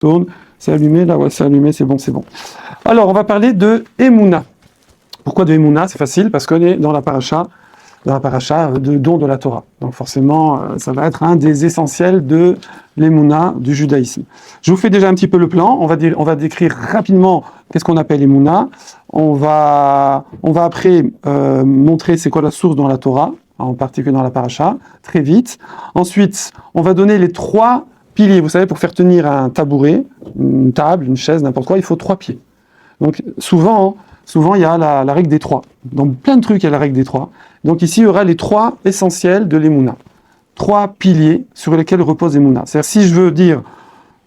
Tourne, c'est allumé, là, ouais, c'est allumé, c'est bon, c'est bon. Alors, on va parler de Emouna. Pourquoi de Emouna? C'est facile, parce qu'on est dans la paracha de don de la Torah. Donc forcément, ça va être un des essentiels de l'Emouna, du judaïsme. Je vous fais déjà un petit peu le plan. On va décrire rapidement qu'est-ce qu'on appelle Emouna. On va après montrer c'est quoi la source dans la Torah, en particulier dans la paracha, très vite. Ensuite, on va donner les 3 piliers. Vous savez, pour faire tenir un tabouret, une table, une chaise, n'importe quoi, il faut 3 pieds. Donc souvent, il y a la règle des 3. Dans plein de trucs, il y a la règle des 3. Donc ici, il y aura les 3 essentiels de l'Emouna. 3 piliers sur lesquels repose l'Emouna. C'est-à-dire, si je veux dire,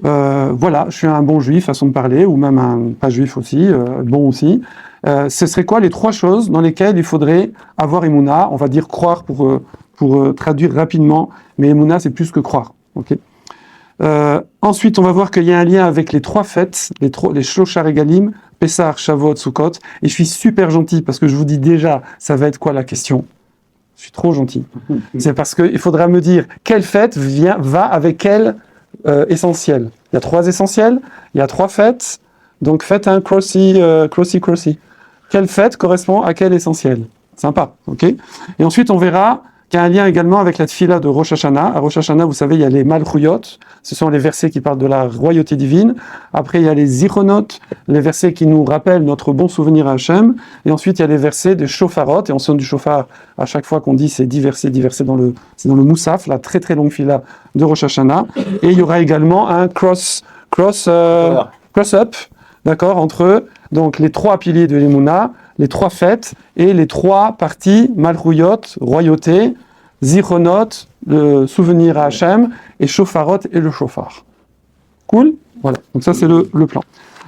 voilà, je suis un bon juif, façon de parler, ou même un pas juif aussi, bon aussi, ce serait quoi les 3 choses dans lesquelles il faudrait avoir Emouna? On va dire croire pour traduire rapidement, mais Emouna, c'est plus que croire. Okay. Ensuite, on va voir qu'il y a un lien avec les 3 fêtes, les Shloshar Regalim, Pessah, Shavuot, Sukkot. Et je suis super gentil parce que je vous dis déjà, ça va être quoi la question? Je suis trop gentil. C'est parce qu'il faudra me dire quelle fête va avec quel essentiel. Il y a 3 essentiels, il y a 3 fêtes. Donc faites un crossy. Quelle fête correspond à quel essentiel? Sympa, ok? Et ensuite, on verra qu'il y a un lien également avec la tfila de Rosh Hashanah. À Rosh Hashanah, vous savez, il y a les Malchuyot, ce sont les versets qui parlent de la royauté divine. Après, il y a les Zichronot, les versets qui nous rappellent notre bon souvenir à Hachem. Et ensuite, il y a les versets des Shofarot, et on sonne du shofar à chaque fois qu'on dit ces 10 versets c'est dans le Moussaf, la très très longue fila de Rosh Hashanah. Et il y aura également un cross-up, d'accord, entre donc les 3 piliers de l'Emouna, les 3 fêtes et les 3 parties, Malchuyot, royauté, Zichronot, le souvenir à Hachem, et Shofarot et le shofar. Cool? Voilà, donc ça c'est le plan.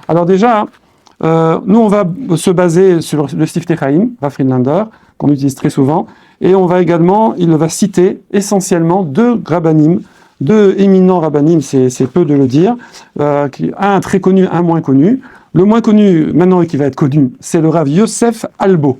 Alors déjà, nous on va se baser sur le Siftei Chaim, Rav Friedlander, qu'on utilise très souvent, et il va citer essentiellement 2 rabbanim, 2 éminents rabbanim, c'est peu de le dire, un très connu, un moins connu. Le moins connu, maintenant qui va être connu, c'est le Rav Yosef Albo.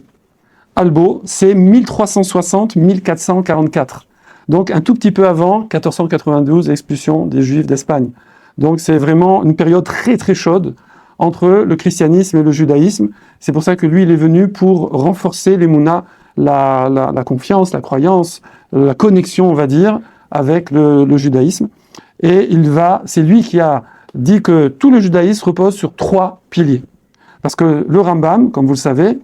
Albo, c'est 1360-1444. Donc un tout petit peu avant 1492, l'expulsion des Juifs d'Espagne. Donc c'est vraiment une période très très chaude entre le christianisme et le judaïsme. C'est pour ça que lui, il est venu pour renforcer l'Emouna, la confiance, la croyance, la connexion, on va dire, avec le judaïsme. Et c'est lui qui a dit que tout le judaïsme repose sur 3 piliers. Parce que le Rambam, comme vous le savez,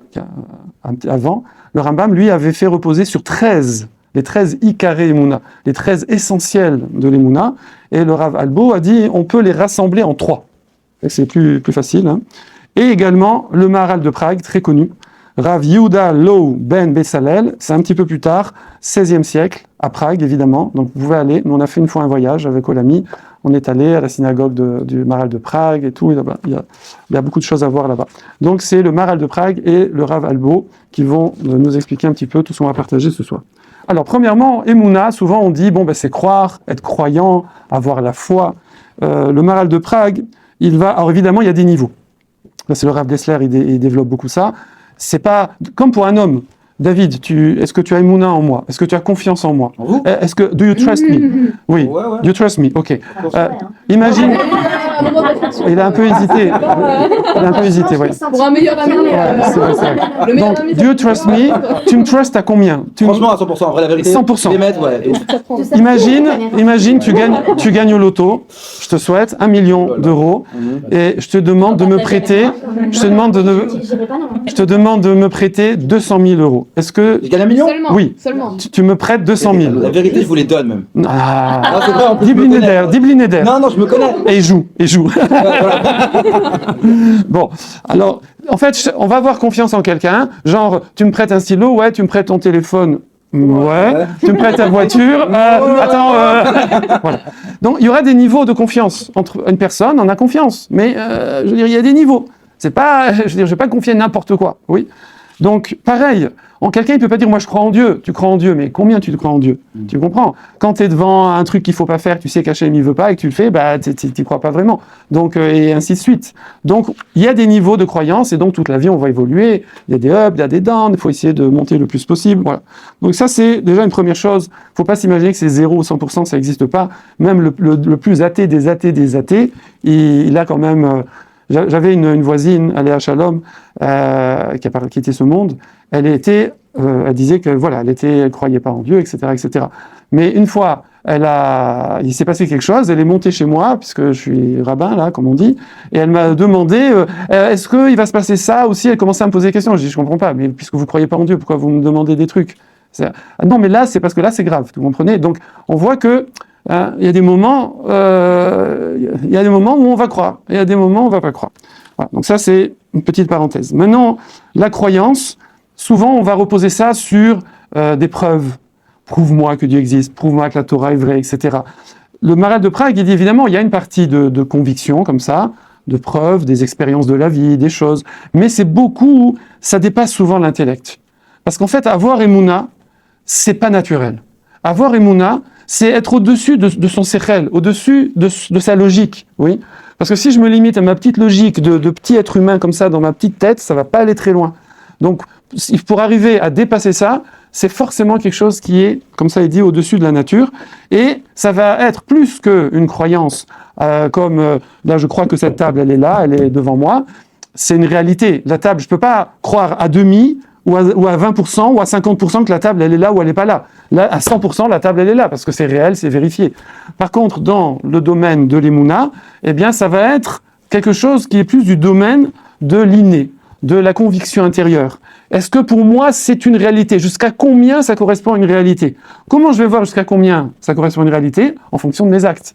avant, le Rambam, lui, avait fait reposer sur 13, les 13 Ikaré Emouna, les 13 essentiels de l'Emouna, et le Rav Albo a dit on peut les rassembler en 3. Et c'est plus facile. Hein. Et également le Maharal de Prague, très connu, Rav Yehuda Lou ben Bessalel, c'est un petit peu plus tard, 16e siècle, à Prague évidemment, donc vous pouvez aller, nous on a fait une fois un voyage avec Olami, on est allé à la synagogue du Maharal de Prague et tout, il y a beaucoup de choses à voir là-bas. Donc c'est le Maharal de Prague et le Rav Albo qui vont nous expliquer un petit peu tout ce qu'on va partager ce soir. Alors premièrement, Emouna, souvent on dit, c'est croire, être croyant, avoir la foi. Le Maharal de Prague, alors évidemment il y a des niveaux. Là, c'est le Rav Dessler, il développe beaucoup ça. C'est pas comme pour un homme. David, est-ce que tu as Emouna en moi? Est-ce que tu as confiance en moi? Do you trust me? Oui, ouais. You trust me, ok. Imagine... Il a un peu hésité. Ouais. Pour un meilleur ami. C'est vrai. Donc, do you trust me? Tu me trustes à combien? Franchement, à 100%, en vrai, la vérité. 100%. Les mettre, ouais. Imagine, tu gagnes au loto. Je te souhaite 1 million d'euros et je te demande de me prêter. Je te demande de me prêter 200 000 euros. Est-ce que je gagne 1 million? Oui. Seulement. Tu me prêtes 200 000. La vérité, je vous les donne même. C'est vrai, en plus, Diblinéder. Non, je me connais. Et il joue. Bon, alors, en fait, on va avoir confiance en quelqu'un. Genre, tu me prêtes un stylo, ouais, tu me prêtes ton téléphone. Ouais. Tu me prêtes ta voiture. Voilà. Donc, il y aura des niveaux de confiance entre une personne. On a confiance, mais je veux dire, il y a des niveaux. C'est pas, je vais pas confier n'importe quoi. Oui. Donc, pareil, Quelqu'un, il peut pas dire, moi, je crois en Dieu. Tu crois en Dieu, mais combien tu crois en Dieu? Tu comprends? Quand tu es devant un truc qu'il faut pas faire, tu sais qu'Hachem, il veut pas, et que tu le fais, bah, t'y crois pas vraiment. Donc, et ainsi de suite. Donc, il y a des niveaux de croyance, et donc, toute la vie, on va évoluer. Il y a des ups, il y a des downs, il faut essayer de monter le plus possible, voilà. Donc, ça, c'est déjà une première chose. Faut pas s'imaginer que c'est 0 ou 100%, ça n'existe pas. Même le plus athée des athées, il a quand même, j'avais une voisine, Aléa Shalom, qui a quitté ce monde. Elle disait que voilà, elle croyait pas en Dieu, etc., etc. Mais une fois, il s'est passé quelque chose. Elle est montée chez moi, puisque je suis rabbin là, comme on dit, et elle m'a demandé est-ce qu'il va se passer ça aussi. Elle commençait à me poser des questions. Je dis je comprends pas, mais puisque vous croyez pas en Dieu, pourquoi vous me demandez des trucs? Non, mais là, c'est parce que là, c'est grave. Vous comprenez? Donc, on voit que il y a des moments où on va croire, il y a des moments où on va pas croire. Voilà. Donc ça, c'est une petite parenthèse. Maintenant, la croyance, souvent, on va reposer ça sur des preuves. Prouve-moi que Dieu existe, prouve-moi que la Torah est vraie, etc. Le Maharal de Prague, il dit évidemment, il y a une partie de conviction comme ça, de preuves, des expériences de la vie, des choses, mais ça dépasse souvent l'intellect. Parce qu'en fait, avoir Emouna, c'est pas naturel. Avoir Emouna, c'est être au-dessus de son sechel, au-dessus de sa logique, oui. Parce que si je me limite à ma petite logique de petit être humain comme ça dans ma petite tête, ça va pas aller très loin. Donc, pour arriver à dépasser ça, c'est forcément quelque chose qui est, comme ça est dit, au-dessus de la nature. Et ça va être plus qu'une croyance, là je crois que cette table, elle est là, elle est devant moi. C'est une réalité. La table, je peux pas croire à demi, ou à 20%, ou à 50% que la table, elle est là ou elle n'est pas là. Là, à 100%, la table, elle est là, parce que c'est réel, c'est vérifié. Par contre, dans le domaine de l'Emouna, eh bien, ça va être quelque chose qui est plus du domaine de l'inné, de la conviction intérieure. Est-ce que pour moi, c'est une réalité? Jusqu'à combien ça correspond à une réalité? Comment je vais voir jusqu'à combien ça correspond à une réalité? En fonction de mes actes.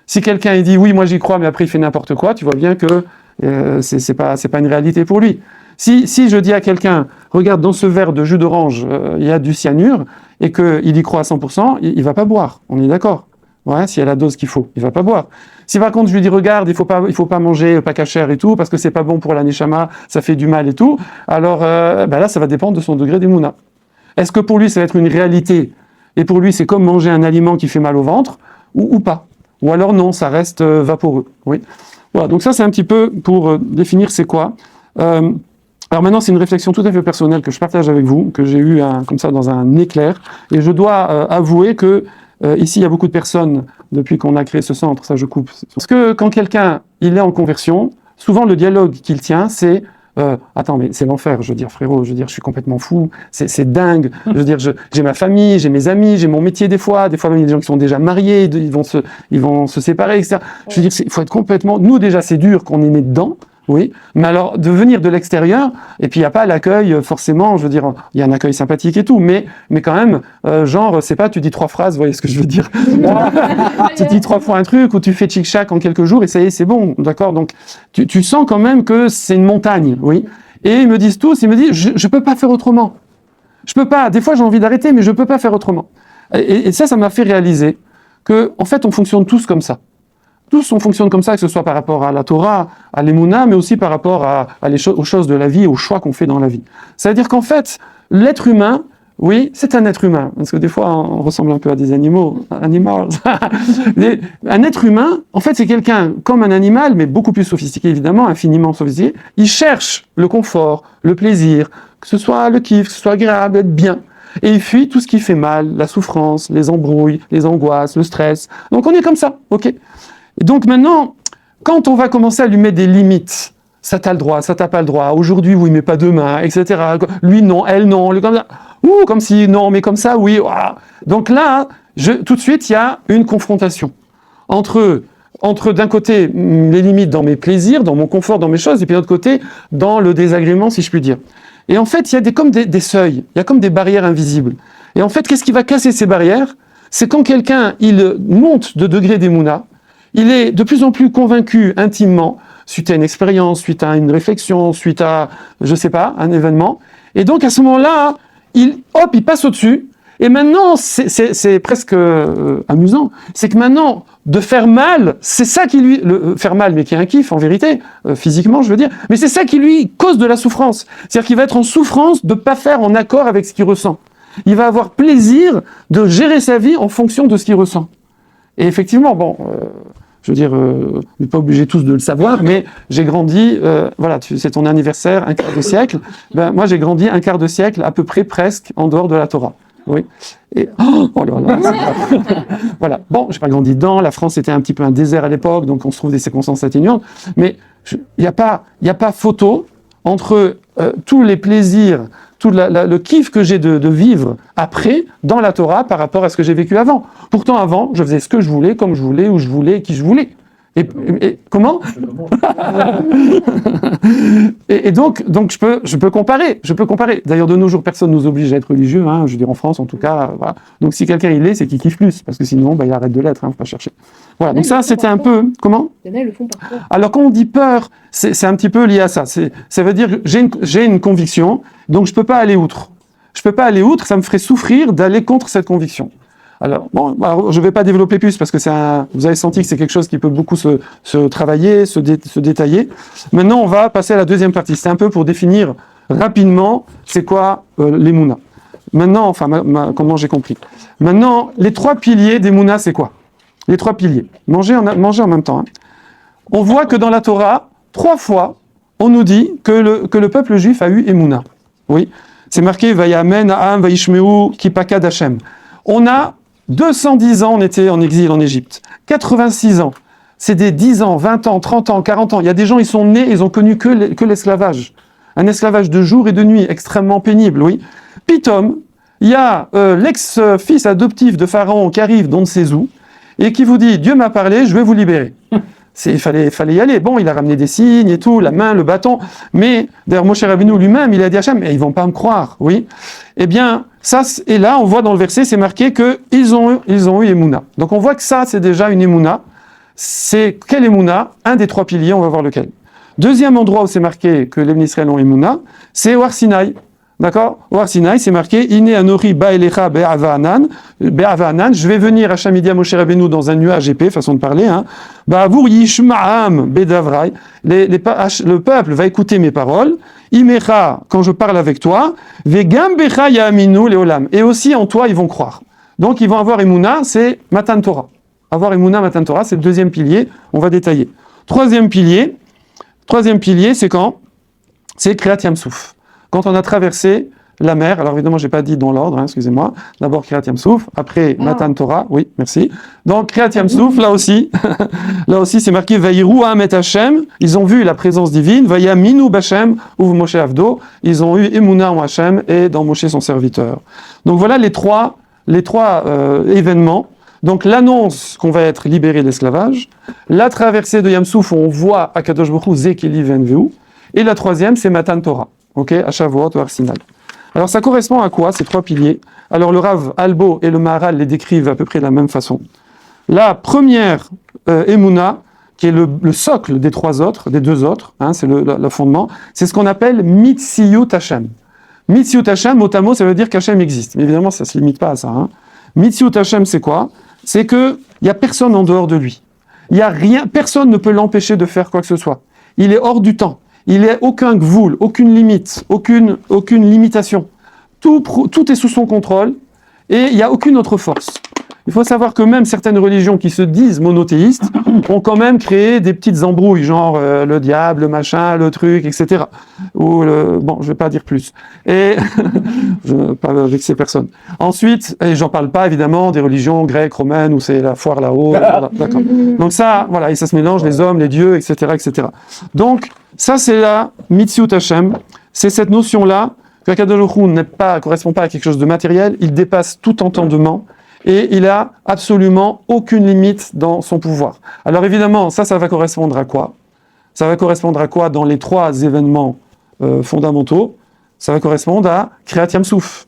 Si quelqu'un il dit, oui, moi j'y crois, mais après il fait n'importe quoi, tu vois bien que c'est pas une réalité pour lui. Si je dis à quelqu'un, regarde, dans ce verre de jus d'orange, il y a du cyanure, et qu'il y croit à 100%, il va pas boire. On est d'accord? Ouais, s'il y a la dose qu'il faut, il va pas boire. Si par contre je lui dis, regarde, il faut pas manger pas cachère et tout, parce que c'est pas bon pour la neshama, ça fait du mal et tout, alors là, ça va dépendre de son degré d'émouna. Est-ce que pour lui, ça va être une réalité, et pour lui, c'est comme manger un aliment qui fait mal au ventre, ou pas? Ou alors non, ça reste vaporeux. Oui. Voilà, donc ça, c'est un petit peu pour définir c'est quoi. Alors maintenant, c'est une réflexion tout à fait personnelle que je partage avec vous, que j'ai eue comme ça dans un éclair, et je dois avouer que ici, il y a beaucoup de personnes, depuis qu'on a créé ce centre, ça je coupe. Parce que quand quelqu'un il est en conversion, souvent le dialogue qu'il tient, c'est attends, mais c'est l'enfer, je veux dire, frérot, je veux dire, je suis complètement fou, c'est dingue, je veux dire, j'ai ma famille, j'ai mes amis, j'ai mon métier des fois même il y a des gens qui sont déjà mariés, ils vont se séparer, etc. Je veux dire, il faut être complètement, nous déjà c'est dur qu'on est né dedans, oui, mais alors de venir de l'extérieur, et puis il n'y a pas l'accueil forcément, je veux dire, il y a un accueil sympathique et tout, mais quand même, genre, c'est pas, tu dis 3 phrases, vous voyez ce que je veux dire. Tu dis 3 fois un truc, ou tu fais tchic-chac en quelques jours, et ça y est, c'est bon, d'accord. Donc, tu sens quand même que c'est une montagne, oui. Et ils me disent tous, je peux pas faire autrement. Je peux pas, des fois j'ai envie d'arrêter, mais je peux pas faire autrement. Et ça m'a fait réaliser que, en fait, on fonctionne tous comme ça. Tous, on fonctionne comme ça, que ce soit par rapport à la Torah, à l'Emouna, mais aussi par rapport aux choses de la vie, aux choix qu'on fait dans la vie. C'est-à-dire qu'en fait, l'être humain, oui, c'est un être humain, parce que des fois, on ressemble un peu à des animaux. Un être humain, en fait, c'est quelqu'un comme un animal, mais beaucoup plus sophistiqué, évidemment, infiniment sophistiqué. Il cherche le confort, le plaisir, que ce soit le kiff, que ce soit agréable, être bien. Et il fuit tout ce qui fait mal, la souffrance, les embrouilles, les angoisses, le stress. Donc on est comme ça, ok? Et donc maintenant, quand on va commencer à lui mettre des limites, ça t'as le droit, ça t'as pas le droit, aujourd'hui oui, mais pas demain, etc. Lui non, elle non, comme si non, mais comme ça, oui. Voilà. Donc là, tout de suite, il y a une confrontation entre d'un côté les limites dans mes plaisirs, dans mon confort, dans mes choses, et puis de l'autre côté, dans le désagrément, si je puis dire. Et en fait, il y a comme des seuils, il y a comme des barrières invisibles. Et en fait, qu'est-ce qui va casser ces barrières? C'est quand quelqu'un, il monte de degré d'émouna, il est de plus en plus convaincu intimement, suite à une expérience, suite à une réflexion, suite à, je sais pas, un événement. Et donc, à ce moment-là, il passe au-dessus. Et maintenant, c'est presque amusant. C'est que maintenant, de faire mal, c'est ça qui lui... faire mal, mais qui est un kiff, en vérité, physiquement, je veux dire, mais c'est ça qui lui cause de la souffrance. C'est-à-dire qu'il va être en souffrance de ne pas faire en accord avec ce qu'il ressent. Il va avoir plaisir de gérer sa vie en fonction de ce qu'il ressent. Et effectivement, bon... je veux dire, vous n'êtes pas obligés tous de le savoir, mais j'ai grandi, voilà, c'est ton anniversaire, un quart de siècle. Ben, moi, j'ai grandi un quart de siècle, à peu près presque, en dehors de la Torah. Oui. Et, oh là là, voilà. Bon, j'ai pas grandi dedans. La France était un petit peu un désert à l'époque, donc on se trouve des circonstances atténuantes. Mais il n'y a pas photo entre tous les plaisirs, tout le kiff que j'ai de vivre après dans la Torah par rapport à ce que j'ai vécu avant. Pourtant, avant, je faisais ce que je voulais, comme je voulais, où je voulais, qui je voulais. Et comment et donc je peux comparer. D'ailleurs, de nos jours, personne nous oblige à être religieux. Hein, je veux dire, en France, en tout cas. Voilà. Donc, si quelqu'un il l'est, c'est qu'il kiffe plus, parce que sinon, il arrête de l'être. Faut pas chercher. Voilà. Donc ça, c'était un peu comment. Il y en a, ils le font par peur. Alors, quand on dit peur, c'est un petit peu lié à ça. Ça veut dire que j'ai une conviction, donc je peux pas aller outre. Je peux pas aller outre. Ça me ferait souffrir d'aller contre cette conviction. Alors, bon, je ne vais pas développer plus parce que vous avez senti que c'est quelque chose qui peut beaucoup se travailler, se détailler. Maintenant, on va passer à la deuxième partie. C'est un peu pour définir rapidement c'est quoi l'Emouna. Maintenant, enfin, comment j'ai compris. Maintenant, les trois piliers d'Emouna, c'est quoi? Les trois piliers. Manger en même temps. Hein. On voit que dans la Torah, 3 fois, on nous dit que le peuple juif a eu Emouna. Oui, c'est marqué « Vayamen ha'am vayishmeu kipakad Hashem ». On a 210 ans, on était en exil en Égypte. 86 ans. C'est des 10 ans, 20 ans, 30 ans, 40 ans. Il y a des gens, ils sont nés, ils ont connu que l'esclavage. Un esclavage de jour et de nuit, extrêmement pénible, oui. Pitom, il y a l'ex-fils adoptif de Pharaon qui arrive d'on ne sait où, et qui vous dit « Dieu m'a parlé, je vais vous libérer ». Il fallait y aller. Bon, il a ramené des signes et tout, la main, le bâton. Mais, d'ailleurs, Moshe Rabbeinu lui-même, il a dit à Hachem, mais ils vont pas me croire, oui. Eh bien, ça, et là, on voit dans le verset, c'est marqué qu'ils ont eu Emouna. Donc, on voit que ça, c'est déjà une Emouna. C'est quelle Emouna? Un des 3 piliers, on va voir lequel. Deuxième endroit où c'est marqué que les Israël ont Emouna, c'est au Har Sinaï. D'accord? Au Har Sinaï, c'est marqué « Ine anori ba'elecha be'ava'anan » je vais venir à Shamidia Moshe Rabbeinu dans un nuage épais, façon de parler. Hein. « Ba'avour yishma'am be'davrai » le peuple va écouter mes paroles. « Imecha » quand je parle avec toi. « Ve'gam becha ya'aminu le'olam » et aussi en toi, ils vont croire. Donc, ils vont avoir Emouna, c'est Matan Torah. Avoir Emouna, Matan Torah, c'est le deuxième pilier. On va détailler. Troisième pilier, c'est quand? C'est Kriyat Yam Souf. Quand on a traversé la mer, alors évidemment, je n'ai pas dit dans l'ordre, hein, excusez-moi, d'abord Kriyat Yam Souf, après Matan Torah, oui, merci. Donc Kriyat Yam Souf, là aussi, c'est marqué Vayiru Hamet Hashem, ils ont vu la présence divine, Vayaminu B'Hashem, ou Moshe Avdo, ils ont eu Emouna en Hashem et dans Moshe son serviteur. Donc voilà les trois événements. Donc l'annonce qu'on va être libéré de l'esclavage, la traversée de Yam Souf où on voit Akadosh Baruch Hu Zekeli Venveu, et la troisième c'est Matan Torah. Ok, à Shavuot ou Har Sinaï. Alors ça correspond à quoi ces 3 piliers? Alors le Rav Albo et le Maharal les décrivent à peu près de la même façon. La première Emouna, qui est le socle des 2 autres, hein, c'est le fondement, c'est ce qu'on appelle Mitziyut Hashem. Mitziyut Hashem, mot à mot, ça veut dire qu'Hashem existe. Mais évidemment, ça ne se limite pas à ça. Hein. Mitziyut Hashem, c'est quoi? C'est qu'il n'y a personne en dehors de lui. Il y a rien, personne ne peut l'empêcher de faire quoi que ce soit. Il est hors du temps. Il n'y a aucun gvoul, aucune limite, aucune limitation. Tout est sous son contrôle et il n'y a aucune autre force. Il faut savoir que même certaines religions qui se disent monothéistes ont quand même créé des petites embrouilles, genre le diable, le machin, le truc, etc. Bon, je ne vais pas dire plus. Et je ne veux pas vexer personne. Ensuite, et j'en parle pas évidemment des religions grecques, romaines, où c'est la foire là-haut. Voilà, d'accord. Donc ça, voilà, et ça se mélange, les hommes, les dieux, etc., etc. Donc, ça c'est la Mitziyut Hashem, c'est cette notion-là que Akadosh Baruch Hu ne correspond pas à quelque chose de matériel, il dépasse tout entendement, et il a absolument aucune limite dans son pouvoir. Alors évidemment, ça va correspondre à quoi? Ça va correspondre à quoi dans les 3 événements fondamentaux? Ça va correspondre à Kriyat Yam Souf,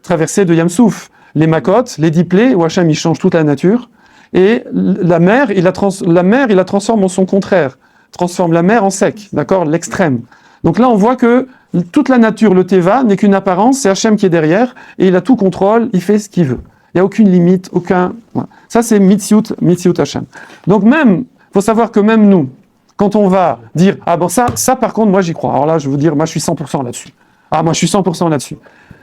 traversée de Yam Souf, les Makot, les 10 plaies, où Hachem il change toute la nature, et la mer, il la transforme en son contraire, transforme la mer en sec, d'accord, l'extrême. Donc là, on voit que toute la nature, le Teva, n'est qu'une apparence, c'est Hachem qui est derrière, et il a tout contrôle, il fait ce qu'il veut. Il n'y a aucune limite, aucun... Voilà. Ça, c'est Mitziut Hashem. Donc même, il faut savoir que même nous, quand on va dire, ah bon, ça par contre, moi j'y crois. Alors là, je veux dire, moi je suis 100% là-dessus. Ah, moi je suis 100% là-dessus.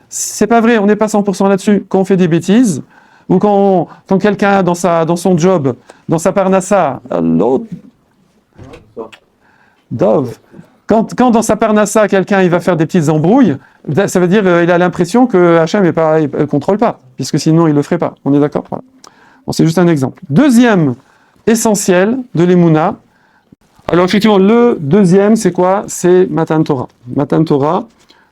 C'est pas vrai, on n'est pas 100% là-dessus. Quand on fait des bêtises, ou quand quelqu'un dans son job, dans sa parnassa, l'autre... Dove. Quand dans sa parnassa, quelqu'un il va faire des petites embrouilles, ça veut dire il a l'impression que Hachem ne contrôle pas, puisque sinon il ne le ferait pas. On est d'accord? Voilà. Bon, c'est juste un exemple. Deuxième essentiel de l'Emouna. Alors effectivement, le deuxième, c'est quoi? C'est Matan Torah. Matan Torah,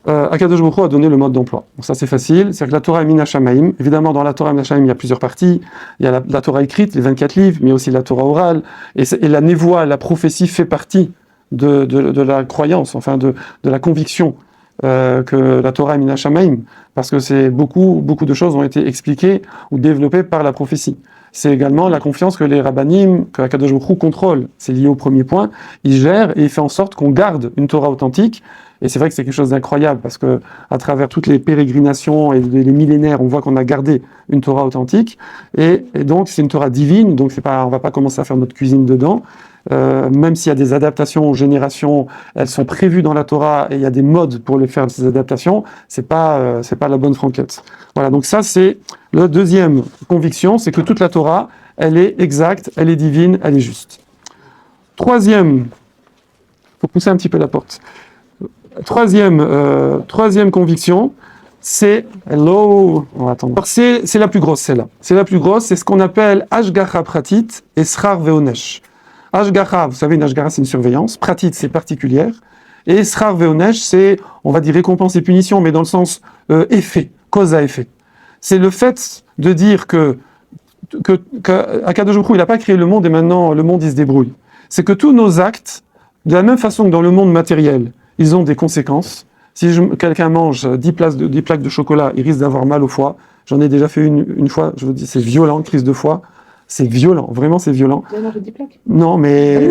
Akadosh Baruch Hu a donné le mode d'emploi. Donc ça c'est facile, c'est que la Torah est Min Hashamaim. Évidemment, dans la Torah Min Hashamaim, il y a plusieurs parties. Il y a la Torah écrite, les 24 livres, mais aussi la Torah orale. Et la névoie, la prophétie fait partie de la croyance, enfin de la conviction que la Torah est Min Hashamaim, parce que c'est beaucoup de choses ont été expliquées ou développées par la prophétie. C'est également la confiance que les rabbanim, que Akadosh Baruch Hu contrôle. C'est lié au premier point. Il gère et il fait en sorte qu'on garde une Torah authentique. Et c'est vrai que c'est quelque chose d'incroyable parce que à travers toutes les pérégrinations et les millénaires, on voit qu'on a gardé une Torah authentique. Et donc c'est une Torah divine. Donc on va pas commencer à faire notre cuisine dedans. Même s'il y a des adaptations aux générations, elles sont prévues dans la Torah et il y a des modes pour les faire ces adaptations. C'est pas la bonne franquette. Voilà. Donc ça c'est la deuxième conviction, c'est que toute la Torah, elle est exacte, elle est divine, elle est juste. Troisième, faut pousser un petit peu la porte. Troisième conviction, c'est hello. On va attendre. C'est la plus grosse, celle-là. C'est la plus grosse, c'est ce qu'on appelle Hashgacha Pratit et Srar Veonesh. Hashgacha, vous savez, une Hashgacha, c'est une surveillance. Pratit, c'est particulière. Et Srar Veonesh, c'est, on va dire, récompense et punition, mais dans le sens effet, cause à effet. C'est le fait de dire que Akadosh Baruch Hu, il n'a pas créé le monde et maintenant le monde il se débrouille. C'est que tous nos actes, de la même façon que dans le monde matériel, ils ont des conséquences. Si quelqu'un mange 10 plaques de chocolat, il risque d'avoir mal au foie. J'en ai déjà fait une fois, je vous dis, c'est violent, crise de foie. C'est violent, vraiment c'est violent. Tu as mangé 10 plaques? Non, mais...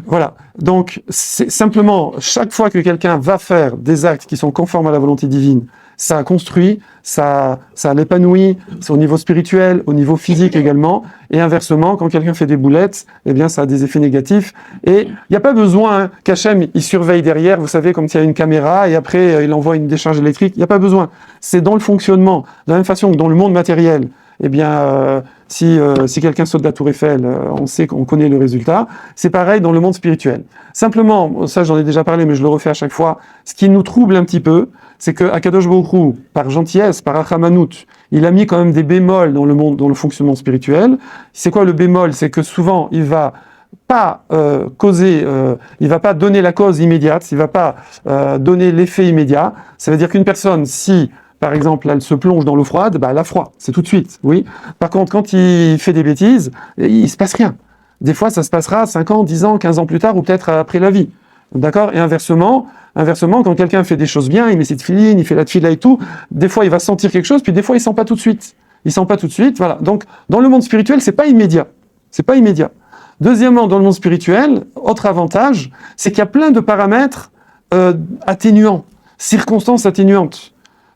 Voilà, donc c'est simplement, chaque fois que quelqu'un va faire des actes qui sont conformes à la volonté divine, ça construit, ça l'épanouit, c'est au niveau spirituel, au niveau physique également, et inversement, quand quelqu'un fait des boulettes, eh bien ça a des effets négatifs, et il n'y a pas besoin qu'Hachem il surveille derrière, vous savez, comme s'il y a une caméra, et après il envoie une décharge électrique, il n'y a pas besoin, c'est dans le fonctionnement, de la même façon que dans le monde matériel, eh bien, si quelqu'un saute de la tour Eiffel, on sait qu'on connaît le résultat. C'est pareil dans le monde spirituel. Simplement, ça j'en ai déjà parlé, mais je le refais à chaque fois, ce qui nous trouble un petit peu, c'est que Akadosh Baruch Hu, par gentillesse, par achamanout, il a mis quand même des bémols dans le fonctionnement spirituel. C'est quoi le bémol? C'est que souvent, il va pas il va pas donner la cause immédiate, il va pas donner l'effet immédiat. Ça veut dire qu'une personne, si par exemple, elle se plonge dans l'eau froide, elle a froid, c'est tout de suite, oui. Par contre, quand il fait des bêtises, il se passe rien. Des fois, ça se passera 5 ans, 10 ans, 15 ans plus tard, ou peut-être après la vie. D'accord? Et inversement, quand quelqu'un fait des choses bien, il met ses tefilines, il fait la tefila et tout, des fois, il va sentir quelque chose, puis des fois, il sent pas tout de suite. Il sent pas tout de suite, voilà. Donc, dans le monde spirituel, c'est pas immédiat. C'est pas immédiat. Deuxièmement, dans le monde spirituel, autre avantage, c'est qu'il y a plein de paramètres atténuants, circonstances atténuantes.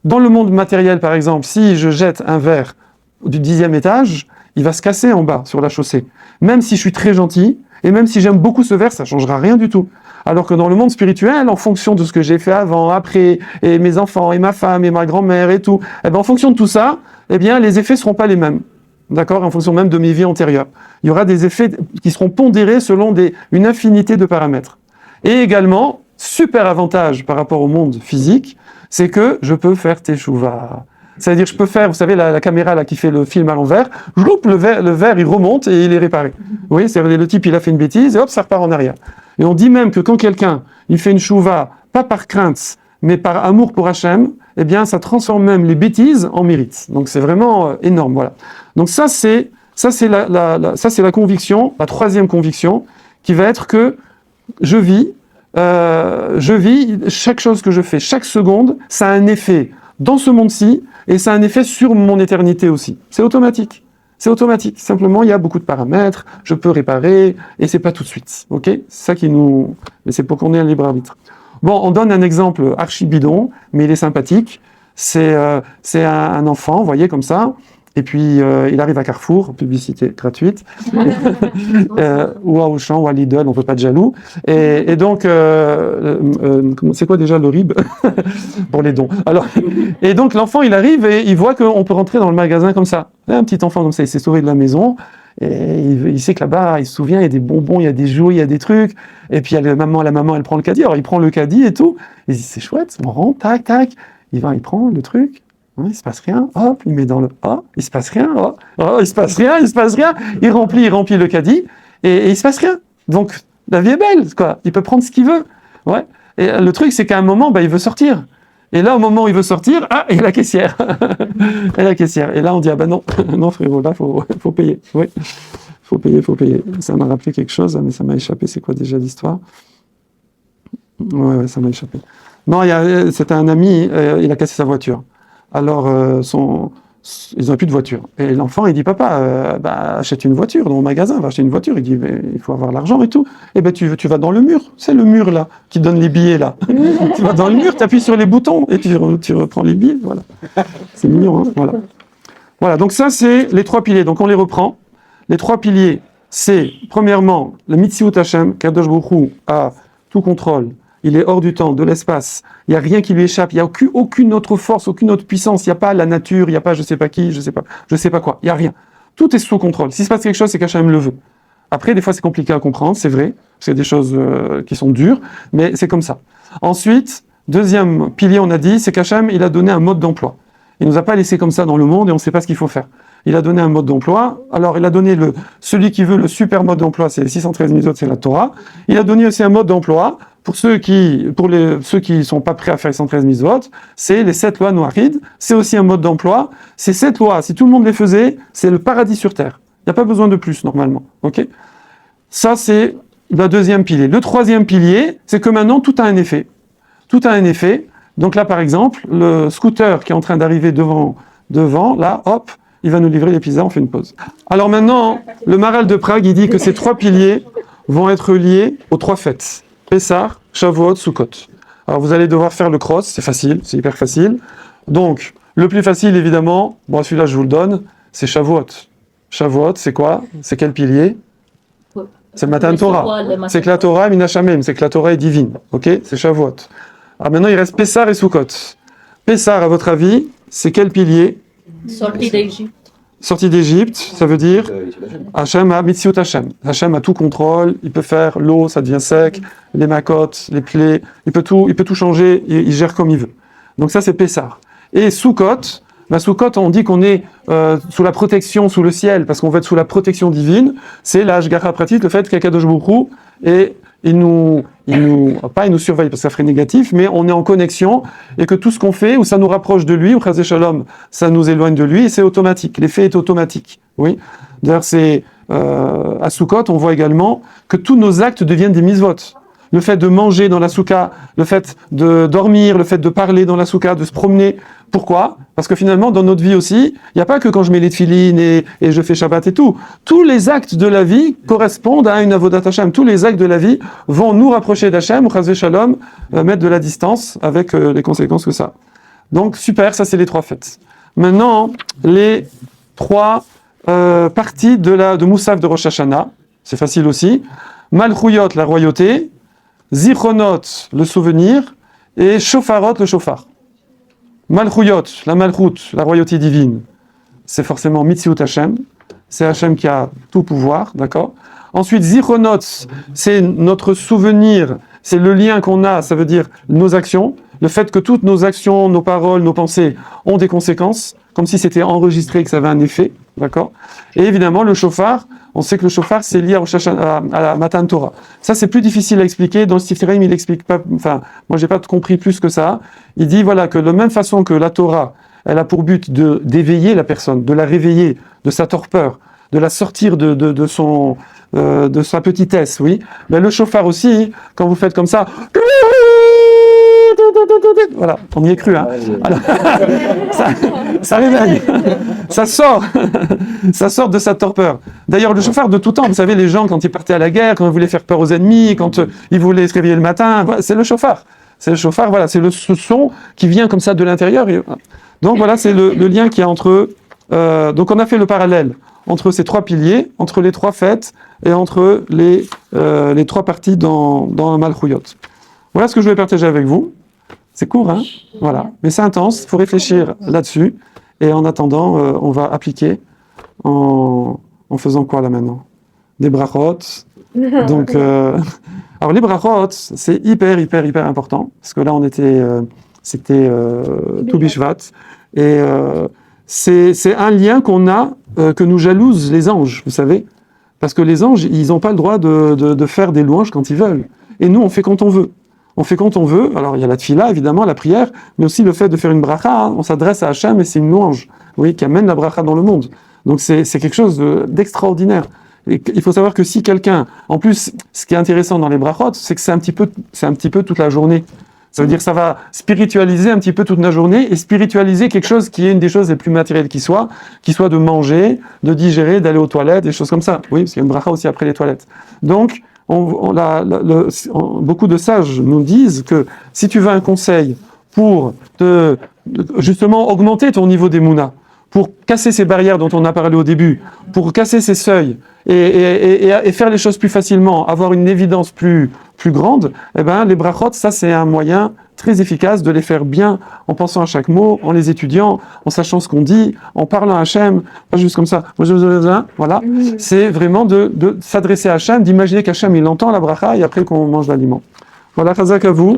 Dans le monde matériel, par exemple, si je jette un verre du 10e étage, il va se casser en bas, sur la chaussée. Même si je suis très gentil, et même si j'aime beaucoup ce verre, ça ne changera rien du tout. Alors que dans le monde spirituel, en fonction de ce que j'ai fait avant, après, et mes enfants, et ma femme, et ma grand-mère, et tout, eh bien, en fonction de tout ça, eh bien, les effets ne seront pas les mêmes. D'accord? En fonction même de mes vies antérieures. Il y aura des effets qui seront pondérés selon une infinité de paramètres. Et également, super avantage par rapport au monde physique, c'est que je peux faire teshuva. C'est-à-dire, je peux faire, vous savez, la caméra là qui fait le film à l'envers, le verre, il remonte et il est réparé. Vous voyez, c'est-à-dire, le type, il a fait une bêtise et hop, ça repart en arrière. Et on dit même que quand quelqu'un, il fait une chouva, pas par crainte, mais par amour pour Hachem, eh bien, ça transforme même les bêtises en mérite. Donc, c'est vraiment énorme, voilà. Donc, ça, c'est la conviction, la troisième conviction, qui va être que je vis, chaque chose que je fais, chaque seconde, ça a un effet dans ce monde-ci, et ça a un effet sur mon éternité aussi. C'est automatique. C'est automatique. Simplement, il y a beaucoup de paramètres, je peux réparer, et c'est pas tout de suite. Ok? C'est ça qui nous... Mais c'est pour qu'on ait un libre arbitre. Bon, on donne un exemple archi bidon, mais il est sympathique. C'est un enfant, vous voyez, comme ça. Et puis, il arrive à Carrefour, publicité gratuite, ou à Auchan, ou à Lidl, on ne peut pas être jaloux. Et donc, c'est quoi déjà le RIB pour les dons? Alors, et donc, l'enfant, il arrive et il voit qu'on peut rentrer dans le magasin comme ça. Un petit enfant comme ça, il s'est sauvé de la maison. Et il sait que là-bas, il se souvient, il y a des bonbons, il y a des jouets, il y a des trucs. Et puis, la maman, elle prend le caddie. Alors, il prend le caddie et tout. Il dit, c'est chouette, on rentre, tac, tac. Il prend le truc. Il se passe rien, hop, il met dans le il se passe rien, il se passe rien, il remplit le caddie et il se passe rien. Donc la vie est belle, quoi. Il peut prendre ce qu'il veut, ouais. Et le truc c'est qu'à un moment, il veut sortir. Et là, au moment où il veut sortir, il y a la caissière, Et là, on dit non, non frérot, là faut payer, oui, faut payer. Ça m'a rappelé quelque chose, mais ça m'a échappé. C'est quoi déjà l'histoire? Ouais, ça m'a échappé. Non, c'était un ami, il a cassé sa voiture. Alors, ils n'ont plus de voiture. Et l'enfant, il dit, papa, achète une voiture dans le magasin, va acheter une voiture. Il dit, mais il faut avoir l'argent et tout. Eh ben, tu vas dans le mur. C'est le mur, là, qui donne les billets, là. Tu vas dans le mur, tu appuies sur les boutons et tu reprends les billets. Voilà. C'est mignon, hein, voilà. Voilà, donc ça, c'est les 3 piliers. Donc, on les reprend. Les 3 piliers, c'est, premièrement, le Mitziut Hashem, Kadosh Baruch Hu a tout contrôle. Il est hors du temps, de l'espace. Il n'y a rien qui lui échappe. Il n'y a aucune autre force, aucune autre puissance. Il n'y a pas la nature, il n'y a pas je sais pas qui, je sais pas quoi. Il n'y a rien. Tout est sous contrôle. S'il se passe quelque chose, c'est qu'Hachem le veut. Après, des fois, c'est compliqué à comprendre, c'est vrai. C'est des choses qui sont dures, mais c'est comme ça. Ensuite, deuxième pilier, on a dit, c'est qu'Hachem, il a donné un mode d'emploi. Il ne nous a pas laissé comme ça dans le monde et on ne sait pas ce qu'il faut faire. Il a donné un mode d'emploi. Alors, il a donné celui qui veut le super mode d'emploi, c'est les 613 mitzvot, c'est la Torah. Il a donné aussi un mode d'emploi pour ceux qui sont pas prêts à faire les 113 mitzvot, c'est les 7 lois noachides. C'est aussi un mode d'emploi. Ces 7 lois, si tout le monde les faisait, c'est le paradis sur terre. Il n'y a pas besoin de plus, normalement. Ok? Ça, c'est le deuxième pilier. Le troisième pilier, c'est que maintenant, tout a un effet. Tout a un effet. Donc là, par exemple, le scooter qui est en train d'arriver devant, là, hop, il va nous livrer les pizzas, on fait une pause. Alors maintenant, le Maharal de Prague, il dit que ces 3 piliers vont être liés aux 3 fêtes. Pessah, Shavuot, Sukkot. Alors vous allez devoir faire le cross, c'est facile, c'est hyper facile. Donc, le plus facile évidemment, celui-là je vous le donne, c'est Shavuot. Shavuot, c'est quoi? C'est quel pilier? C'est le Matan Torah. C'est que la Torah est Minashamem, c'est que la Torah est divine. Ok? C'est Shavuot. Alors maintenant il reste Pessah et Sukkot. Pessah, à votre avis, c'est quel pilier? Sortie d'Égypte. Sortie d'Égypte, ça veut dire Hachem a Mitziut Hachem. Hachem a tout contrôle, il peut faire l'eau, ça devient sec, les macotes, les plaies, il peut tout changer, il gère comme il veut. Donc ça c'est Pessah. Et Sukkot, Sukkot on dit qu'on est sous la protection, sous le ciel, parce qu'on va être sous la protection divine, c'est la Hashgacha pratique, le fait qu'Akadosh Baruch Hu, et il nous surveille parce que ça ferait négatif, mais on est en connexion et que tout ce qu'on fait, ou ça nous rapproche de lui, ou Chazé Shalom, ça nous éloigne de lui, et c'est automatique. L'effet est automatique. Oui. D'ailleurs, à Sukkot, on voit également que tous nos actes deviennent des mitzvot. Le fait de manger dans la soukha, le fait de dormir, le fait de parler dans la soukha, de se promener. Pourquoi? Parce que finalement, dans notre vie aussi, il n'y a pas que quand je mets les tefilines et je fais Shabbat et tout. Tous les actes de la vie correspondent à une avodat Hashem. Tous les actes de la vie vont nous rapprocher d'Hashem, ou Chazé Shalom, mettre de la distance avec les conséquences que ça a. Donc, super, ça c'est les 3 fêtes. Maintenant, les 3 parties de Moussaf de Rosh Hashanah. C'est facile aussi. Malchuyot, la royauté. Zichronot, le souvenir, et Shofarot, le shofar. Malchuyot, la malchut, la royauté divine, c'est forcément Mitziut Hashem, c'est Hashem qui a tout pouvoir, d'accord? Ensuite, Zichronot, c'est notre souvenir, c'est le lien qu'on a, ça veut dire nos actions, le fait que toutes nos actions, nos paroles, nos pensées ont des conséquences, comme si c'était enregistré et que ça avait un effet, d'accord? Et évidemment, le shofar, on sait que le shofar, c'est lié à la Matan Torah. Ça, c'est plus difficile à expliquer. Dans le Siftereim, il explique pas, moi, j'ai pas compris plus que ça. Il dit, voilà, que de la même façon que la Torah, elle a pour but d'éveiller la personne, de la réveiller de sa torpeur, de la sortir de sa petitesse, oui. Mais le shofar aussi, quand vous faites comme ça, voilà, on y est cru, hein. Alors, ça réveille, ça sort de sa torpeur. D'ailleurs, le shofar de tout temps, vous savez, les gens, quand ils partaient à la guerre, quand ils voulaient faire peur aux ennemis, quand ils voulaient se réveiller le matin, voilà, c'est le shofar. c'est le chauffard, voilà, c'est ce son qui vient comme ça de l'intérieur. Donc voilà, c'est le lien qu'il y a entre... donc on a fait le parallèle entre ces trois piliers, entre les trois fêtes et entre les trois parties dans le Malchouyot. Voilà ce que je vais partager avec vous. C'est court, hein? Voilà. Mais c'est intense, il faut réfléchir là-dessus. Et en attendant, on va appliquer en faisant quoi là maintenant? Des brachot. Donc, alors les brachot, c'est hyper important. Parce que là, c'était tout Bishvat. Et c'est un lien qu'on a, que nous jalousent les anges, vous savez. Parce que les anges, ils n'ont pas le droit de faire des louanges quand ils veulent. Et nous, on fait quand on veut. On fait quand on veut. Alors, il y a la tfila, évidemment, la prière, mais aussi le fait de faire une bracha. Hein. On s'adresse à Hachem et c'est une louange, oui, qui amène la bracha dans le monde. Donc, c'est quelque chose d'extraordinaire. Et il faut savoir que si quelqu'un... En plus, ce qui est intéressant dans les brachot, c'est que c'est un petit peu toute la journée. Ça veut dire que ça va spiritualiser un petit peu toute la journée et spiritualiser quelque chose qui est une des choses les plus matérielles qui soit de manger, de digérer, d'aller aux toilettes, des choses comme ça. Oui, parce qu'il y a une bracha aussi après les toilettes. Donc, beaucoup de sages nous disent que si tu veux un conseil pour justement augmenter ton niveau d'émouna, pour casser ces barrières dont on a parlé au début, pour casser ces seuils et faire les choses plus facilement, avoir une évidence plus grande, eh ben, les brachot, ça c'est un moyen très efficace de les faire bien en pensant à chaque mot, en les étudiant, en sachant ce qu'on dit, en parlant à Hachem, pas juste comme ça, voilà. C'est vraiment de s'adresser à Hachem, d'imaginer qu'Hachem il entend la bracha et après qu'on mange l'aliment. Voilà, chazak à vous.